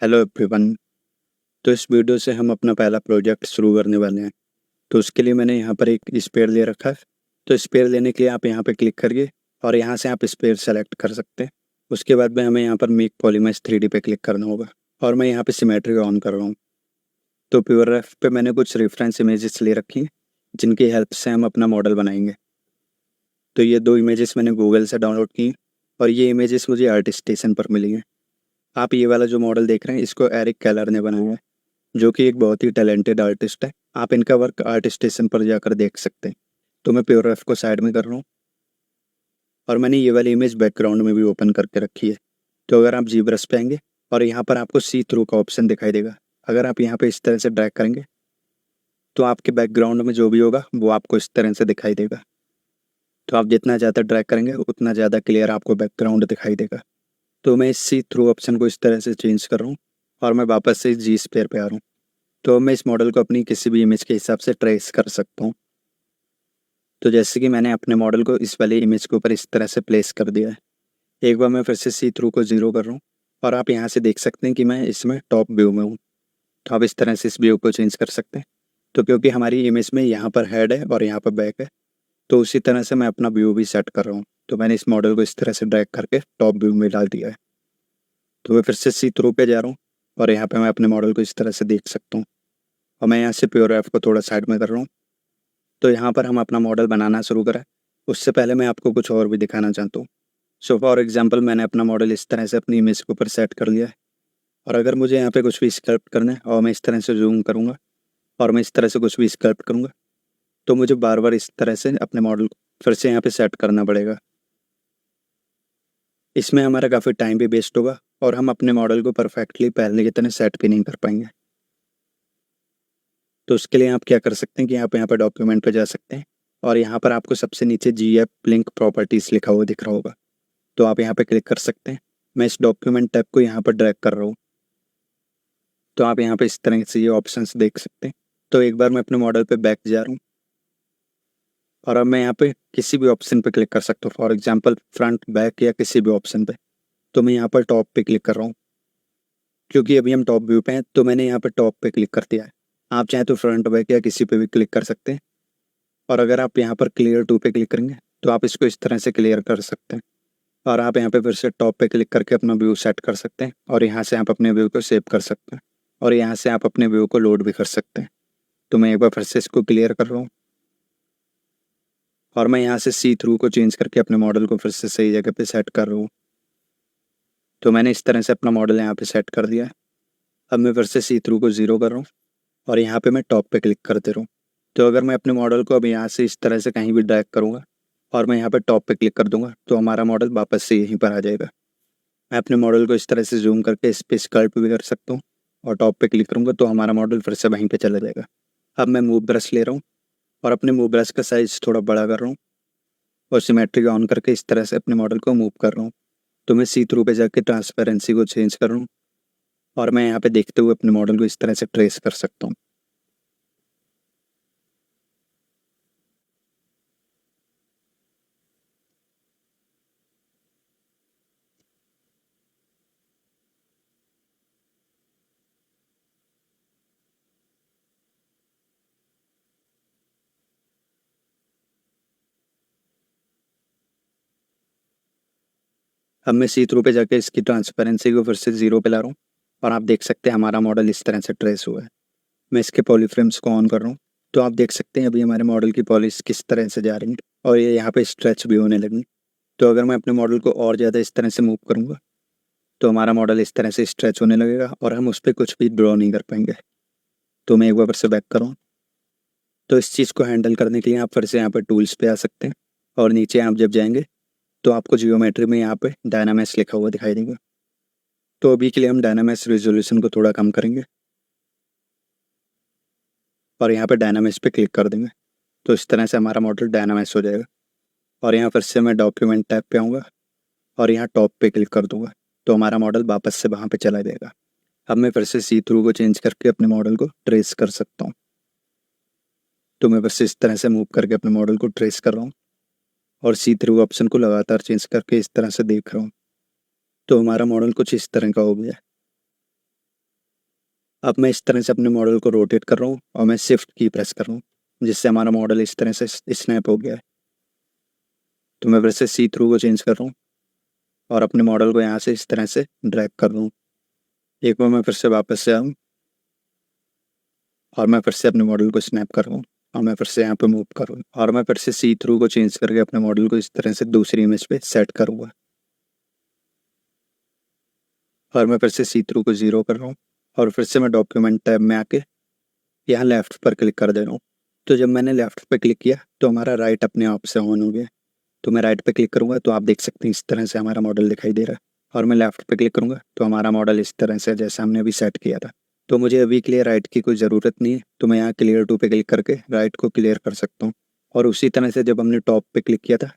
Hello everyone. तो इस video से हम अपना पहला प्रोजेक्ट शुरू करने वाले हैं। तो उसके लिए मैंने यहाँ पर एक स्पेयर ले रखा है। तो स्पेयर लेने के लिए आप यहाँ पे क्लिक करिए और यहाँ से आप स्पेयर सेलेक्ट कर सकते हैं। उसके बाद में हमें यहाँ पर मेक पॉलीमर्स 3D पे क्लिक करना होगा और मैं यहाँ पे सिमेट्री ऑन कर रहा हूँ। तो प्योररेफ पे मैंने कुछ रेफरेंस इमेजेस ले रखी हैं जिनकी हेल्प से हम अपना मॉडल बनाएंगे। तो ये 2 इमेजेस मैंने गूगल से डाउनलोड की और ये इमेजेस मुझे आर्टिस्ट स्टेशन पर मिली हैं। आप ये वाला जो मॉडल देख रहे हैं इसको एरिक केलर ने बनाया है, जो कि एक बहुत ही टैलेंटेड आर्टिस्ट है। आप इनका वर्क आर्ट स्टेशन पर जाकर देख सकते हैं। तो मैं प्योररेफ को साइड में कर रहा हूँ और मैंने ये वाली इमेज बैकग्राउंड में भी ओपन करके रखी है। तो अगर आप जी ब्रश पे आएंगे और यहाँ पर आपको सी थ्रू का ऑप्शन दिखाई देगा। अगर आप यहाँ पे इस तरह से ड्रैग करेंगे तो आपके बैकग्राउंड में जो भी होगा वो आपको इस तरह से दिखाई देगा। तो आप जितना ज़्यादा ड्रैग करेंगे उतना ज़्यादा क्लियर आपको बैकग्राउंड दिखाई देगा। तो मैं इस सी थ्रू ऑप्शन को इस तरह से चेंज कर रहा हूँ और मैं वापस से जी स्पेयर पे आ रहा हूँ। तो मैं इस मॉडल को अपनी किसी भी इमेज के हिसाब से ट्रेस कर सकता हूँ। तो जैसे कि मैंने अपने मॉडल को इस वाली इमेज के ऊपर इस तरह से प्लेस कर दिया है। एक बार मैं फिर से सी थ्रू को 0 कर रहा हूँ और आप यहाँ से देख सकते हैं कि मैं इसमें टॉप व्यू में हूँ। तो आप इस तरह से इस व्यू को चेंज कर सकते हैं। तो क्योंकि हमारी इमेज में यहाँ पर हेड है और यहाँ पर बैक है, तो उसी तरह से मैं अपना व्यू भी सेट कर रहा हूँ। तो मैंने इस मॉडल को इस तरह से ड्रैग करके टॉप व्यू में डाल दिया है। तो मैं फिर से सी थ्रू पे जा रहा हूँ और यहाँ पे मैं अपने मॉडल को इस तरह से देख सकता हूँ और मैं यहाँ से प्योररेफ को थोड़ा साइड में कर रहा हूँ। तो यहाँ पर हम अपना मॉडल बनाना शुरू करें उससे पहले मैं आपको कुछ और भी दिखाना चाहता हूँ। सो फॉर एग्जांपल मैंने अपना मॉडल इस तरह से अपनी इमेज के ऊपर सेट कर लिया है और अगर मुझे यहाँ पे कुछ भी स्कल्प्ट करना है और मैं इस तरह से जूम करूँगा और मैं इस तरह से कुछ भी स्कल्प्ट करूँगा तो मुझे बार बार इस तरह से अपने मॉडल को फिर से यहाँ पे सेट करना पड़ेगा। इसमें हमारा काफ़ी टाइम भी वेस्ट होगा और हम अपने मॉडल को परफेक्टली पहले की तरह सेट भी नहीं कर पाएंगे। तो उसके लिए आप क्या कर सकते हैं कि आप यहाँ पर डॉक्यूमेंट पे जा सकते हैं और यहाँ पर आपको सबसे नीचे GF लिंक प्रॉपर्टीज़ लिखा हुआ दिख रहा होगा। तो आप यहाँ पे क्लिक कर सकते हैं। मैं इस डॉक्यूमेंट टैब को यहाँ पर ड्रैग कर रहा हूँ। तो आप यहाँ पे इस तरह से ये ऑप्शंस देख सकते हैं। तो एक बार मैं अपने मॉडल पे बैक जा रहा हूँ और अब मैं यहाँ पे किसी भी ऑप्शन पे क्लिक कर सकता हूँ, फॉर एग्जांपल फ्रंट बैक या किसी भी ऑप्शन पे। तो मैं यहाँ पर टॉप पे क्लिक कर रहा हूँ क्योंकि अभी हम टॉप व्यू पे हैं, तो मैंने यहाँ पे टॉप पे क्लिक कर दिया है। आप चाहें तो फ्रंट बैक या किसी पे भी क्लिक कर सकते हैं और अगर आप यहाँ पर क्लियर टू पे क्लिक करेंगे तो आप इसको इस तरह से क्लियर कर सकते हैं और आप यहाँ पे फिर से टॉप पे क्लिक करके अपना व्यू सेट कर सकते हैं और यहाँ से आप अपने व्यू को सेव कर सकते हैं और यहाँ से आप अपने व्यू को लोड भी कर सकते हैं। तो मैं एक बार फिर से इसको क्लियर कर रहा हूँ और मैं यहाँ से सी थ्रू को चेंज करके अपने मॉडल को फिर से सही जगह पे सेट कर रहा हूँ। तो मैंने इस तरह से अपना मॉडल यहाँ पे सेट कर दिया है। अब मैं फिर से सी थ्रू को 0 कर रहा हूँ और यहाँ पे मैं टॉप पे क्लिक करते रहूँ। तो अगर मैं अपने मॉडल को अब यहाँ से इस तरह से कहीं भी ड्रैग करूँगा और मैं यहाँ पे टॉप पे क्लिक कर दूंगा तो हमारा मॉडल वापस से यहीं पर आ जाएगा। मैं अपने मॉडल को इस तरह से जूम करके इस पे स्कल्प भी कर सकता हूँ और टॉप पे क्लिक करूँगा तो हमारा मॉडल फिर से वहीं पे चला जाएगा। अब मैं मूव ब्रश ले रहा हूँ और अपने मूव ब्रश का साइज थोड़ा बड़ा कर रहा हूँ और सिमेट्री ऑन करके इस तरह से अपने मॉडल को मूव कर रहा हूँ। तो मैं सी थ्रू पे जाके ट्रांसपेरेंसी को चेंज कर रहा हूँ और मैं यहाँ पे देखते हुए अपने मॉडल को इस तरह से ट्रेस कर सकता हूँ। अब मैं सी थ्रू पे जाके इसकी ट्रांसपेरेंसी को फिर से 0 पे ला रहा हूँ और आप देख सकते हैं हमारा मॉडल इस तरह से ट्रेस हुआ है। मैं इसके पॉलीफ्रेम्स को ऑन कर रहा हूँ तो आप देख सकते हैं अभी हमारे मॉडल की पॉलिश किस तरह से जा रही है और ये यहाँ पे स्ट्रेच भी होने लगी। तो अगर मैं अपने मॉडल को और ज़्यादा इस तरह से मूव करूँगा तो हमारा मॉडल इस तरह से स्ट्रेच होने लगेगा और हम उस पर कुछ भी ड्रॉ नहीं कर पाएंगे। तो मैं एक बार फिर से बैक करूँ। तो इस चीज़ को हैंडल करने के लिए आप फिर से यहाँ पर टूल्स पे आ सकते हैं और नीचे आप जब जाएंगे तो आपको जियोमेट्री में यहाँ पे डायनामेस लिखा हुआ दिखाई देगा। तो अभी के लिए हम डायनामेस रेजोल्यूशन को थोड़ा कम करेंगे और यहाँ पे डायनामेस पे क्लिक कर देंगे। तो इस तरह से हमारा मॉडल डायनामेस हो जाएगा और यहाँ फिर से मैं डॉक्यूमेंट टैब पे आऊँगा और यहाँ टॉप पे क्लिक कर दूंगा तो हमारा मॉडल वापस से वहाँ पे चला जाएगा। अब मैं फिर से सी थ्रू को चेंज करके अपने मॉडल को ट्रेस कर सकता हूँ। तो मैं बस इस तरह से मूव करके अपने मॉडल को ट्रेस कर रहा हूँ और सी थ्रू ऑप्शन को लगातार चेंज करके इस तरह से देख रहा हूँ। तो हमारा मॉडल कुछ इस तरह का हो गया। अब मैं इस तरह से अपने मॉडल को रोटेट कर रहा हूँ और मैं शिफ्ट की प्रेस कर रहा हूँ, जिससे हमारा मॉडल इस तरह से स्नैप हो गया है। तो मैं फिर से सी थ्रू को चेंज कर रहा हूँ और अपने मॉडल को यहाँ से इस तरह से ड्रैग कर रहा हूँ। एक बार मैं फिर से वापस से आऊँ और मैं फिर से अपने मॉडल को स्नैप कर रहा हूँ और मैं फिर से यहाँ पे मूव करूँ और मैं फिर से सी थ्रू को चेंज करके अपने मॉडल को इस तरह से दूसरी इमेज पे सेट करूँगा और मैं फिर से सी थ्रू को 0 कर रहा हूँ और फिर से मैं डॉक्यूमेंट टैब में आके यहाँ लेफ्ट पर क्लिक कर दे रहा हूँ। तो जब मैंने लेफ्ट पे क्लिक किया तो हमारा राइट अपने आप से ऑन हो गया। तो मैं राइट पे क्लिक करूँगा तो आप देख सकते हैं इस तरह से हमारा मॉडल दिखाई दे रहा है और मैं लेफ्ट पे क्लिक करूँगा तो हमारा मॉडल इस तरह से जैसा हमने अभी सेट किया था। तो मुझे अभी के लिए राइट की कोई ज़रूरत नहीं है, तो मैं यहाँ क्लियर टू पे क्लिक करके राइट को क्लियर कर सकता हूँ। और उसी तरह से जब हमने टॉप पे क्लिक किया था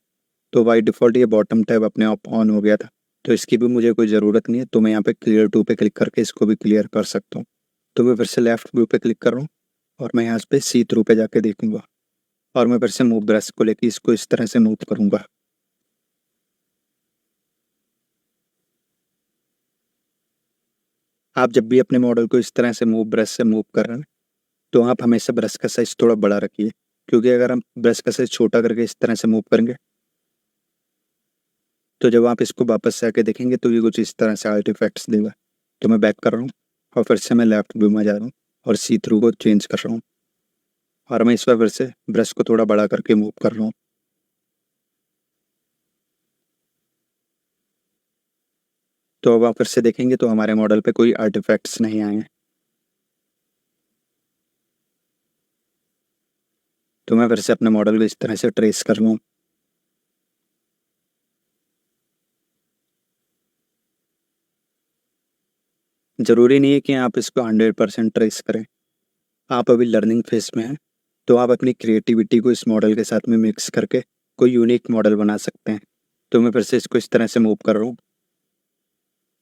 तो बाय डिफ़ॉल्ट ये बॉटम टैब अपने आप ऑन हो गया था, तो इसकी भी मुझे कोई ज़रूरत नहीं है। तो मैं यहाँ पे क्लियर टू पे क्लिक करके इसको भी क्लियर कर सकता हूँ। तो मैं फिर से लेफ्ट व्यू पे क्लिक कर रहा हूँ और मैं यहाँ पे सी थ्रू पे जाके देखूँगा और मैं फिर से मूव ब्रश को लेके इसको इस तरह से मूव करूँगा। आप जब भी अपने मॉडल को इस तरह से ब्रश से मूव कर रहे हैं तो आप हमेशा ब्रश का साइज़ थोड़ा बड़ा रखिए, क्योंकि अगर हम ब्रश का साइज़ छोटा करके इस तरह से मूव करेंगे तो जब आप इसको वापस से आके देखेंगे तो ये कुछ इस तरह से आर्टिफैक्ट्स देगा। तो मैं बैक कर रहा हूँ और फिर से मैं लेफ्ट व्यू में जा रहा हूँ और सी थ्रू को चेंज कर रहा हूँ और मैं इस बार फिर से ब्रश को थोड़ा बड़ा करके मूव कर रहा हूँ। तो अब आप फिर से देखेंगे तो हमारे मॉडल पे कोई आर्टिफैक्ट्स नहीं आए हैं। तो मैं फिर से अपने मॉडल को इस तरह से ट्रेस कर लूँ। ज़रूरी नहीं है कि आप इसको 100% ट्रेस करें। आप अभी लर्निंग फेज़ में हैं, तो आप अपनी क्रिएटिविटी को इस मॉडल के साथ में मिक्स करके कोई यूनिक मॉडल बना सकते हैं। तो मैं फिर से इसको इस तरह से मूव कर रहा हूँ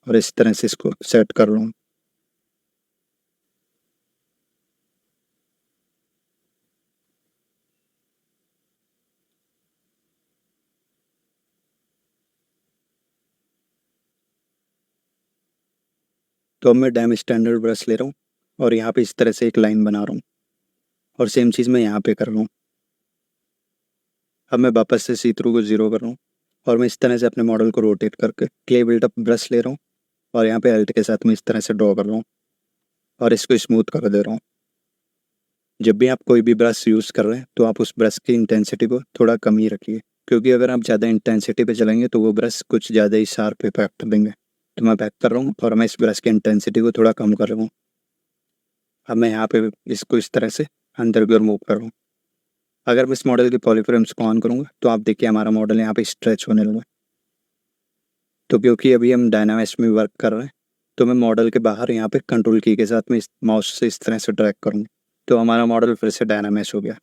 और इस तरह से इसको सेट कर रहा हूँ। तो अब मैं डैम स्टैंडर्ड ब्रश ले रहा हूँ और यहाँ पे इस तरह से एक लाइन बना रहा हूँ और सेम चीज़ मैं यहाँ पे कर रहा हूँ। अब मैं वापस से सी थ्रू को 0 कर रहा हूँ और मैं इस तरह से अपने मॉडल को रोटेट करके क्ले बिल्डअप ब्रश ले रहा हूँ और यहाँ पे अल्ट के साथ में इस तरह से ड्रॉ कर रहा हूँ और इसको स्मूथ कर दे रहा हूँ। जब भी आप कोई भी ब्रश यूज़ कर रहे हैं तो आप उस ब्रश की इंटेंसिटी को थोड़ा कम ही रखिए, क्योंकि अगर आप ज़्यादा इंटेंसिटी पे चलेंगे तो वो ब्रश कुछ ज़्यादा ही शार्प इफेक्ट देंगे। तो मैं बैक कर रहा हूँ और मैं इस ब्रश की इंटेंसिटी को थोड़ा कम कर रहा हूँ। अब मैं यहाँ पे इसको इस तरह से अंदर की ओर मूव कर रहा हूँ। अगर मैं इस मॉडल के पॉलीफ्रेम्स को ऑन करूँगा तो आप देखिए हमारा मॉडल यहाँ पे स्ट्रेच होने लगा। तो क्योंकि अभी हम डायनामिक्स में वर्क कर रहे हैं तो मैं मॉडल के बाहर यहाँ पे कंट्रोल की के साथ में इस माउस से इस तरह से ड्रैग करूँगा, तो हमारा मॉडल फिर से डायनामिक्स हो गया।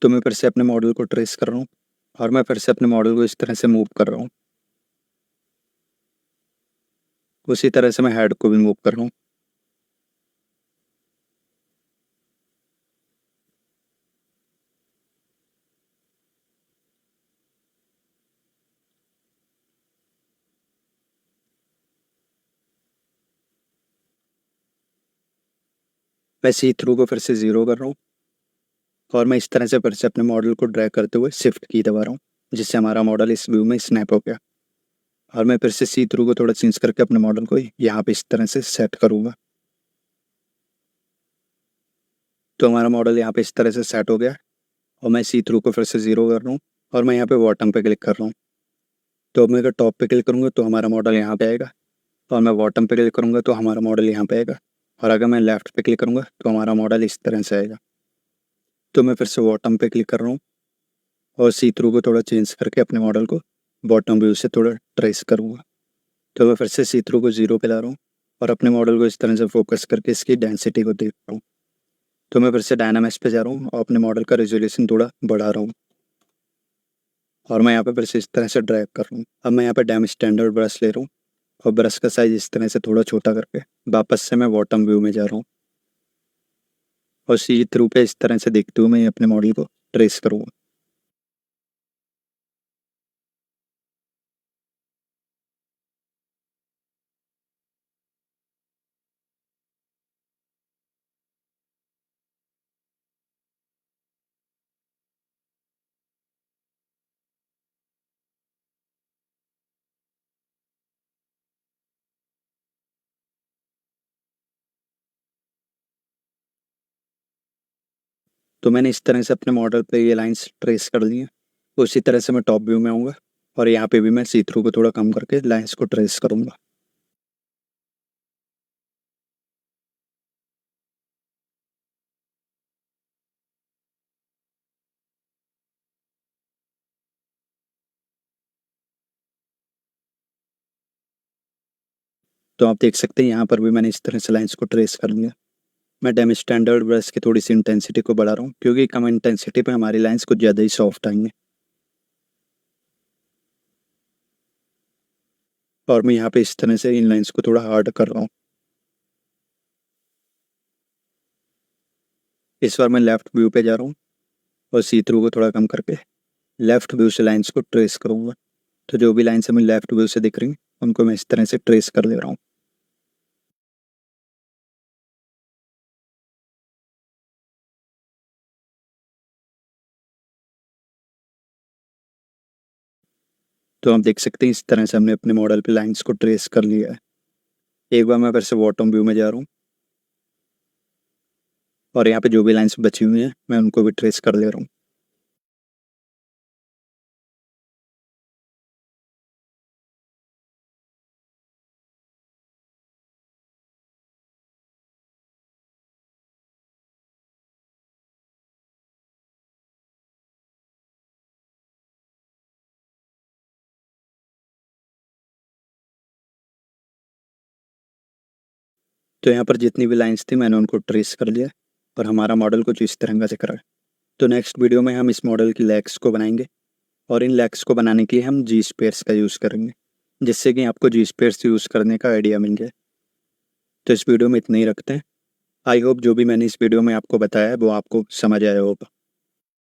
तो मैं फिर से अपने मॉडल को ट्रेस कर रहा हूँ और मैं फिर से अपने मॉडल को इस तरह से मूव कर रहा हूँ। उसी तरह से मैं हेड को भी मूव कर रहा हूँ। मैं सी थ्रू को फिर से 0 कर रहा हूँ और मैं इस तरह से फिर से अपने मॉडल को ड्रैग करते हुए शिफ्ट की दबा रहा हूँ, जिससे हमारा मॉडल इस व्यू में स्नैप हो गया। और मैं फिर से सी थ्रू को थोड़ा चेंज करके अपने मॉडल को यहाँ पे इस तरह से सेट करूँगा। तो हमारा मॉडल यहाँ पे इस तरह से सेट हो गया और मैं सी थ्रू को फिर से 0 कर रहा हूँ और मैं यहाँ पे बॉटम पे क्लिक कर रहा हूँ। तो अब मैं अगर टॉप पे क्लिक करूँगा तो हमारा मॉडल यहाँ पे आएगा और मैं बॉटम पे क्लिक करूँगा तो हमारा मॉडल यहाँ पे आएगा और अगर मैं लेफ्ट पे क्लिक करूँगा तो हमारा मॉडल इस तरह से आएगा। तो मैं फिर से बॉटम पे क्लिक कर रहा हूँ और सी थ्रू को थोड़ा चेंज करके अपने मॉडल को बॉटम व्यू से थोड़ा ट्रेस करूँगा। तो मैं फिर से सी थ्रू को 0 पे ला रहा हूँ और अपने मॉडल को इस तरह से फोकस करके इसकी डेंसिटी को देख रहा हूँ। तो मैं फिर से डायनामिक्स पे जा रहा हूँ और अपने मॉडल का रेजोल्यूशन थोड़ा बढ़ा रहा हूँ और मैं यहाँ पे फिर से इस तरह से ड्रैग कर रहा हूँ। अब मैं यहाँ पे डैम स्टैंडर्ड ब्रश ले रहा हूँ और ब्रश का साइज इस तरह से थोड़ा छोटा करके वापस से मैं बॉटम व्यू में जा रहा हूँ और सी थ्रू पे इस तरह से देखते हुए मैं अपने मॉडल को ट्रेस करूँगा। तो मैंने इस तरह से अपने मॉडल पे ये लाइंस ट्रेस कर ली हैं। उसी तरह से मैं टॉप व्यू में आऊँगा और यहाँ पे भी मैं सी थ्रू को थोड़ा कम करके लाइंस को ट्रेस करूँगा। तो आप देख सकते हैं यहाँ पर भी मैंने इस तरह से लाइंस को ट्रेस कर लिया। मैं डेम स्टैंडर्ड ब्रश की थोड़ी सी इंटेंसिटी को बढ़ा रहा हूँ क्योंकि कम इंटेंसिटी पे हमारी लाइंस कुछ ज़्यादा ही सॉफ्ट आएंगे। और मैं यहाँ पे इस तरह से इन लाइंस को थोड़ा हार्ड कर रहा हूँ। इस बार मैं लेफ्ट व्यू पे जा रहा हूँ और सी थ्रू को थोड़ा कम करके लेफ्ट व्यू से लाइंस को ट्रेस करूँगा। तो जो भी लाइंस हमें लेफ्ट व्यू से दिख रही हैं उनको मैं इस तरह से ट्रेस कर ले रहा हूँ। तो आप देख सकते हैं इस तरह से हमने अपने मॉडल पे लाइंस को ट्रेस कर लिया है। एक बार मैं फिर से बॉटम व्यू में जा रहा हूँ और यहाँ पे जो भी लाइंस बची हुई हैं मैं उनको भी ट्रेस कर ले रहा हूँ। तो यहाँ पर जितनी भी लाइंस थी मैंने उनको ट्रेस कर लिया और हमारा मॉडल कुछ इस तरह से करा है। तो नेक्स्ट वीडियो में हम इस मॉडल की लेग्स को बनाएंगे और इन लेग्स को बनाने के लिए हम जी स्पेयर्स का यूज़ करेंगे, जिससे कि आपको जी स्पेयर्स यूज़ करने का आइडिया मिल जाए। तो इस वीडियो में इतना ही रखते हैं। आई होप जो भी मैंने इस वीडियो में आपको बताया है वो आपको समझ आया होगा।